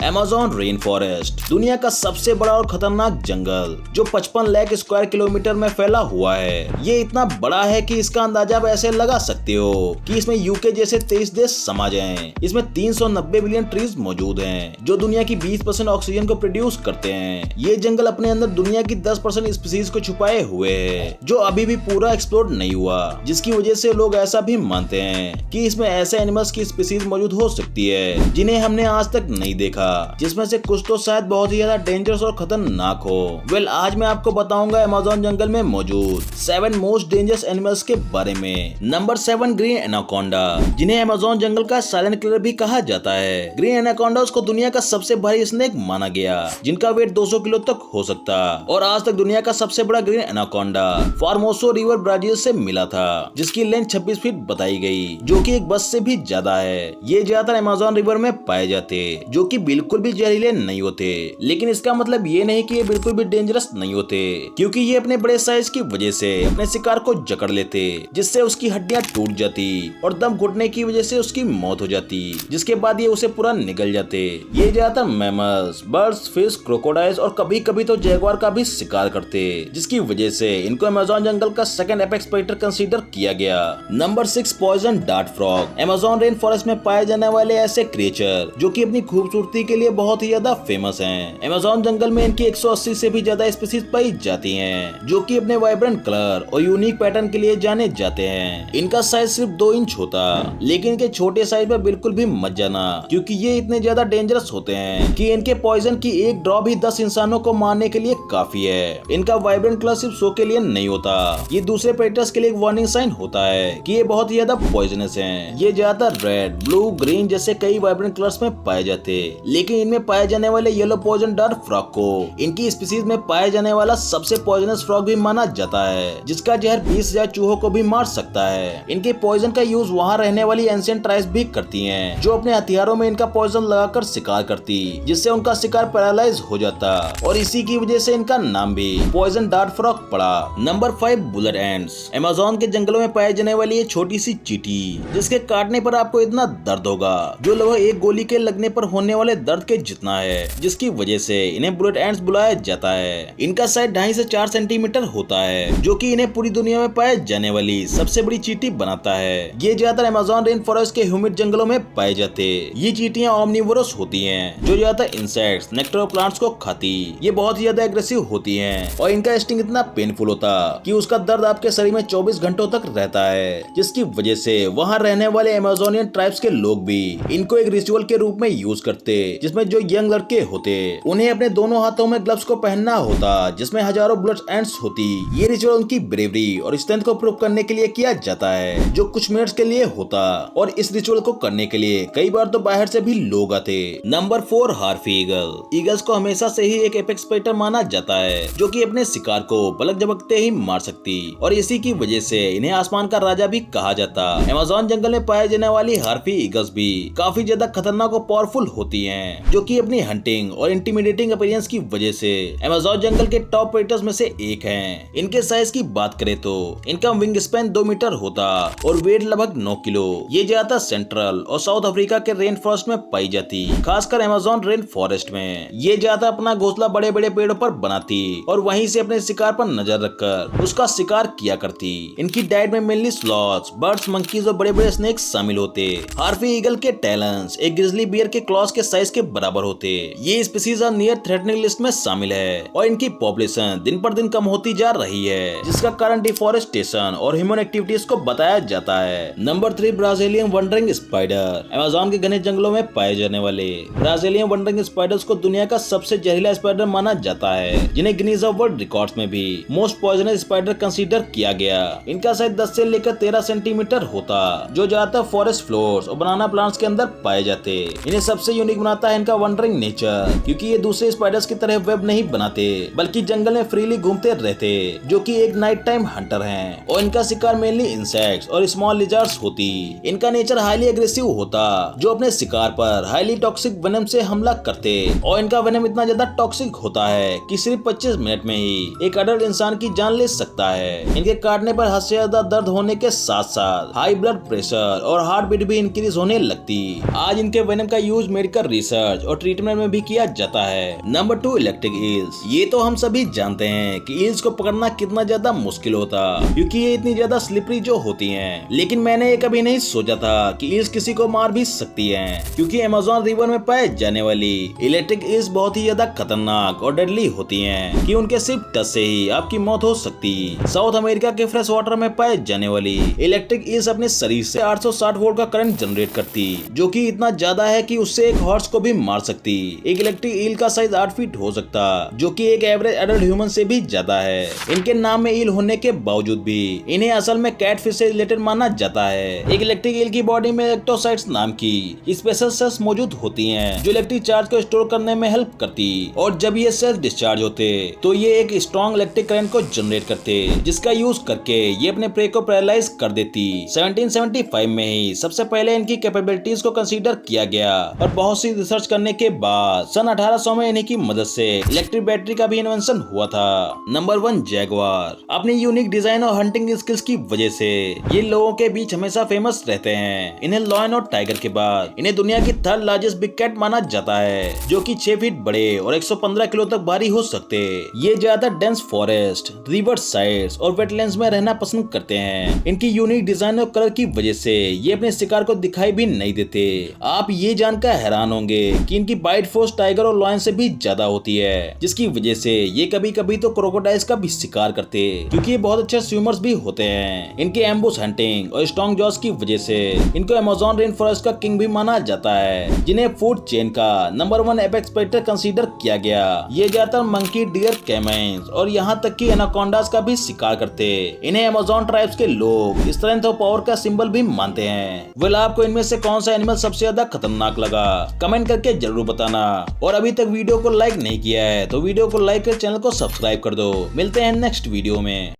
Amazon rain forest दुनिया का सबसे बड़ा और खतरनाक जंगल जो 55 लाख स्क्वायर किलोमीटर में फैला हुआ है। ये इतना बड़ा है कि इसका अंदाजा आप ऐसे लगा सकते हो कि इसमें यूके जैसे 23 देश समा जाएं। इसमें 390 बिलियन ट्रीज मौजूद हैं जो दुनिया की 20% ऑक्सीजन को प्रोड्यूस करते हैं। ये जंगल अपने अंदर दुनिया की 10% स्पीसीज को छुपाए हुए है जो अभी भी पूरा एक्सप्लोर नहीं हुआ, जिसकी वजह से लोग ऐसा भी मानते हैं कि इसमें ऐसे एनिमल्स की स्पीसीज मौजूद हो सकती है जिन्हें हमने आज तक नहीं देखा, जिसमें से कुछ तो शायद बहुत ही ज्यादा डेंजरस और खतरनाक हो। आज मैं आपको बताऊंगा अमेज़न जंगल में मौजूद 7 मोस्ट डेंजरस एनिमल्स के बारे में। नंबर 7 ग्रीन एनाकोंडा, जिन्हें अमेज़न जंगल का साइलेंट किलर भी कहा जाता है। ग्रीन एनाकोंडा को दुनिया का सबसे भारी स्नेक माना गया जिनका वेट 200 किलो तक हो सकता, और आज तक दुनिया का सबसे बड़ा ग्रीन एनाकोंडा फार्मोसो रिवर ब्राजील से मिला था जिसकी लेंथ 26 फीट बताई गई, जो कि एक बस से भी ज्यादा है। ये ज्यादातर अमेज़न रिवर में पाए जाते जो कि बिल्कुल भी जहरीले नहीं होते, लेकिन इसका मतलब ये नहीं कि ये बिल्कुल भी डेंजरस नहीं होते, क्योंकि ये अपने बड़े साइज की वजह से अपने शिकार को जकड़ लेते जिससे उसकी हड्डियां टूट जाती और दम घुटने की वजह से उसकी मौत हो जाती, जिसके बाद ये उसे पूरा निगल जाते। ये ज्यादातर मैमल्स, बर्ड्स, फिश, क्रोकोडाइल्स और कभी कभी तो जैगुआर का भी शिकार करते, जिसकी वजह से इनको अमेज़न जंगल का सेकंड एपेक्स प्रेडेटर कंसीडर किया गया। Number 6 poison dart frog, Amazon rain forest में पाए जाने वाले ऐसे क्रिएचर जो कि अपनी खूबसूरती के लिए बहुत ही ज्यादा फेमस हैं। अमेज़न जंगल में इनकी 180 से भी ज्यादा स्पीसीज पाई जाती हैं जो कि अपने वाइब्रेंट कलर और यूनिक पैटर्न के लिए जाने जाते हैं। इनका साइज सिर्फ 2 इंच होता, लेकिन इनके छोटे साइज में बिल्कुल भी मत जाना क्योंकि ये इतने ज्यादा डेंजरस होते हैं कि इनके पॉइजन की एक ड्रॉप ही 10 इंसानों को मारने के लिए काफी है। इनका वाइब्रेंट कलर सिर्फ शो के लिए नहीं होता, ये दूसरे प्रेडेटर्स के लिए एक वार्निंग साइन होता है कि ये बहुत ही ज्यादा पॉइजनस हैं। ये ज्यादातर रेड, ब्लू, ग्रीन जैसे कई वाइब्रेंट कलर्स में पाए जाते, लेकिन इनमें पाए जाने वाले येलो पॉइजन डार्ट फ्रॉग को इनकी स्पीसीज में पाए जाने वाला सबसे पॉइजनस फ्रॉग भी माना जाता है, जिसका जहर 20,000 चूहों को भी मार सकता है। इनके पॉइजन का यूज वहाँ रहने वाली एंशिएंट ट्राइब्स भी करती हैं, जो अपने हथियारों में इनका पॉइजन लगाकर शिकार करती, जिससे उनका शिकार पैरालाइज हो जाता, और इसी की वजह से इनका नाम भी पॉइजन डार्ट फ्रॉग पड़ा। नंबर 5 बुलेट एंट्स, अमेज़न के जंगलों में पाए जाने वाली ये छोटी सी चींटी जिसके काटने पर आपको इतना दर्द होगा जो लगभग एक गोली के लगने पर होने वाले दर्द के जितना है, जिसकी वजह से इन्हें बुलेट एंट्स बुलाया जाता है। इनका साइज 2.5 से 4 सेंटीमीटर होता है जो कि इन्हें पूरी दुनिया में पाए जाने वाली सबसे बड़ी चींटी बनाता है। ये ज्यादातर अमेज़न रेन फॉरेस्ट के ह्यूमिड जंगलों में पाए जाते। ये चींटियां ओमनिवोरस होती हैं जो ज्यादातर इंसेक्ट्स, नेक्टर और प्लांट्स को खाती। ये बहुत ही ज्यादा एग्रेसिव होती हैं और इनका स्टिंग इतना पेनफुल होता कि उसका दर्द आपके शरीर में 24 घंटों तक रहता है, जिसकी वजह से वहाँ रहने वाले अमेज़नियन ट्राइब्स के लोग भी इनको एक रिचुअल के रूप में यूज करते, जिसमें जो यंग लड़के होते उन्हें अपने दोनों हाथों में ग्लव्स को पहनना होता जिसमें हजारों बुलेट एंट्स होती। ये रिचुअल उनकी ब्रेवरी और स्ट्रेंथ को प्रूव करने के लिए किया जाता है जो कुछ मिनट्स के लिए होता, और इस रिचुअल को करने के लिए कई बार तो बाहर से भी लोग आते। नंबर 4 हार्पी ईगल, ईगल्स को हमेशा से ही एक एपेक्स प्रेडेटर माना जाता है जो कि अपने शिकार को पलक झपकते ही मार सकती, और इसी की वजह से इन्हें आसमान का राजा भी कहा जाता। अमेज़न जंगल में पाए जाने वाली हार्पी ईगल्स भी काफी ज्यादा खतरनाक और पावरफुल होती हैं, जो कि अपनी हंटिंग और इंटिमिडेटिंग अपीयरेंस की वजह से अमेज़न जंगल के टॉप प्रेडेटर्स में से एक हैं। इनके साइज की बात करें तो इनका विंग स्पैन 2 मीटर होता और वेट लगभग 9 किलो। ये ज्यादातर सेंट्रल और साउथ अफ्रीका के रेन फॉरेस्ट में पाई जाती, खासकर अमेज़न रेन फॉरेस्ट में। ये ज्यादा अपना घोंसला बड़े बड़े पेड़ों पर बनाती और वहीं से अपने शिकार पर नजर रखकर उसका शिकार किया करती। इनकी डाइट में मेनली स्लॉथ्स, बर्ड्स, मंकीज और बड़े बड़े स्नेक्स शामिल होते। हार्पी ईगल के टैलेंस एक ग्रिजली बियर के क्लॉज के साइज के बराबर होते। ये स्पीसीज नियर थ्रेटनिंग लिस्ट में शामिल है और इनकी पॉपुलेशन दिन पर दिन कम होती जा रही है, जिसका कारण डिफोरेस्टेशन और ह्यूमन एक्टिविटीज को बताया जाता है। Number 3 Brazilian wondering spider, Amazon के घने जंगलों में पाए जाने वाले ब्राजीलियन वंडरिंग स्पाइडर्स को दुनिया का सबसे जहरीला स्पाइडर माना जाता है, जिन्हें गिनीज ऑफ वर्ल्ड रिकॉर्ड्स में भी मोस्ट पॉइजनस स्पाइडर कंसीडर किया गया। इनका साइज 10 से लेकर 13 सेंटीमीटर होता, जो ज्यादातर फॉरेस्ट फ्लोर्स और बनाना प्लांट्स के अंदर पाए जाते। इन्हें सबसे यूनिक बनाता है इनका वंडरिंग नेचर, क्योंकि ये दूसरे स्पाइडर्स की तरह वेब नहीं बनाते बल्कि जंगल में फ्रीली घूमते रहते, जो कि एक नाइट टाइम हंटर हैं, और इनका शिकार मेनली इंसेक्ट्स और स्मॉल लिजर्ड्स होती। इनका नेचर हाईली एग्रेसिव होता, जो अपने शिकार पर हाईली टॉक्सिक वेनम से हमला करते, और इनका वेनम इतना ज्यादा टॉक्सिक होता है कि सिर्फ 25 मिनट में ही एक अडल्ट इंसान की जान ले सकता है। इनके काटने पर हद से ज्यादा दर्द होने के साथ साथ हाई ब्लड प्रेशर और हार्ट बीट भी इंक्रीज होने लगती। आज इनके वेनम का यूज मेडिकल रिसर्च रिसर्च और ट्रीटमेंट में भी किया जाता है। Number 2, electric eels. ये तो हम सभी जानते हैं कि ईल्स को पकड़ना कितना ज्यादा मुश्किल होता, क्योंकि ये इतनी ज्यादा स्लिपरी जो होती हैं। लेकिन मैंने ये कभी नहीं सोचा था कि ईल्स किसी को मार भी सकती हैं, क्योंकि अमेज़न रिवर में पाए जाने वाली इलेक्ट्रिक ईल्स बहुत ही ज्यादा खतरनाक और डेडली होती हैं कि उनके सिर्फ टच से ही आपकी मौत हो सकती। साउथ अमेरिका के फ्रेश वाटर में पाए जाने वाली इलेक्ट्रिक ईल्स अपने शरीर से 860 वोल्ट का करंट जनरेट करती, जो कि इतना ज्यादा है कि उससे एक हॉर्स को भी मार सकती। एक इलेक्ट्रिक ईल का साइज 8 फीट हो सकता, जो कि एक एवरेज एडल्ट ह्यूमन से भी ज्यादा है। इनके नाम में ईल होने के बावजूद भी इन्हें असल में कैटफिश से रिलेटेड माना जाता है। एक इलेक्ट्रिक ईल की बॉडी में इलेक्ट्रोसाइट्स नाम की स्पेशल सेल्स मौजूद होती हैं, जो इलेक्ट्रिक चार्ज को स्टोर करने में हेल्प करती, और जब ये सेल्स डिस्चार्ज होते तो ये एक स्ट्रॉन्ग इलेक्ट्रिक करंट को जनरेट करते, जिसका यूज करके ये अपने प्रे को पैरालाइज कर देती। 1775 में ही सबसे पहले इनकी कैपेबिलिटीज को कंसीडर किया गया, और बहुत सी रिसर्च करने के बाद सन 1800 में इन्हीं की मदद से इलेक्ट्रिक बैटरी का भी इन्वेंशन हुआ था। Number 1, Jaguar. अपनी यूनिक डिजाइन और हंटिंग स्किल्स की वजह से ये लोगों के बीच हमेशा फेमस रहते हैं। इन्हें लॉयन और टाइगर के बाद इन्हें दुनिया की थर्ड लार्जेस्ट बिग कैट माना जाता है, जो कि 6 फीट बड़े और 115 किलो तक भारी हो सकते। ये ज्यादातर डेंस फॉरेस्ट, रिवर साइड्स और वेटलैंड्स में रहना पसंद करते हैं। इनकी यूनिक डिजाइन और कलर की वजह से ये अपने शिकार को दिखाई भी नहीं देते। आप ये जानकर हैरान होंगे कि इनकी बाइट फोर्स टाइगर और लॉयन से भी ज्यादा होती है, जिसकी वजह से ये कभी कभी तो क्रोकोडाइल्स का भी शिकार करते, क्योंकि ये बहुत अच्छे स्विमर्स भी होते हैं। इनके एम्बुश हंटिंग और स्ट्रॉन्ग जॉस की वजह से इनको अमेज़न रेन फॉरेस्ट का किंग भी माना जाता है, जिन्हें फूड चेन का नंबर 1 एपेक्स प्रेडेटर कंसीडर किया गया। ये ज्यादातर मंकी, डियर, कैमेन्स और यहाँ तक कि एनाकोंडास का भी शिकार करते। इन्हें अमेज़न ट्राइब्स के लोग स्ट्रेंथ और पावर का सिंबल भी मानते हैं। वेल, आपको इनमें से कौन सा एनिमल सबसे ज्यादा खतरनाक लगा, कमेंट करके जरूर बताना। और अभी तक वीडियो को लाइक नहीं किया है तो वीडियो को लाइक कर चैनल को सब्सक्राइब कर दो। मिलते हैं नेक्स्ट वीडियो में।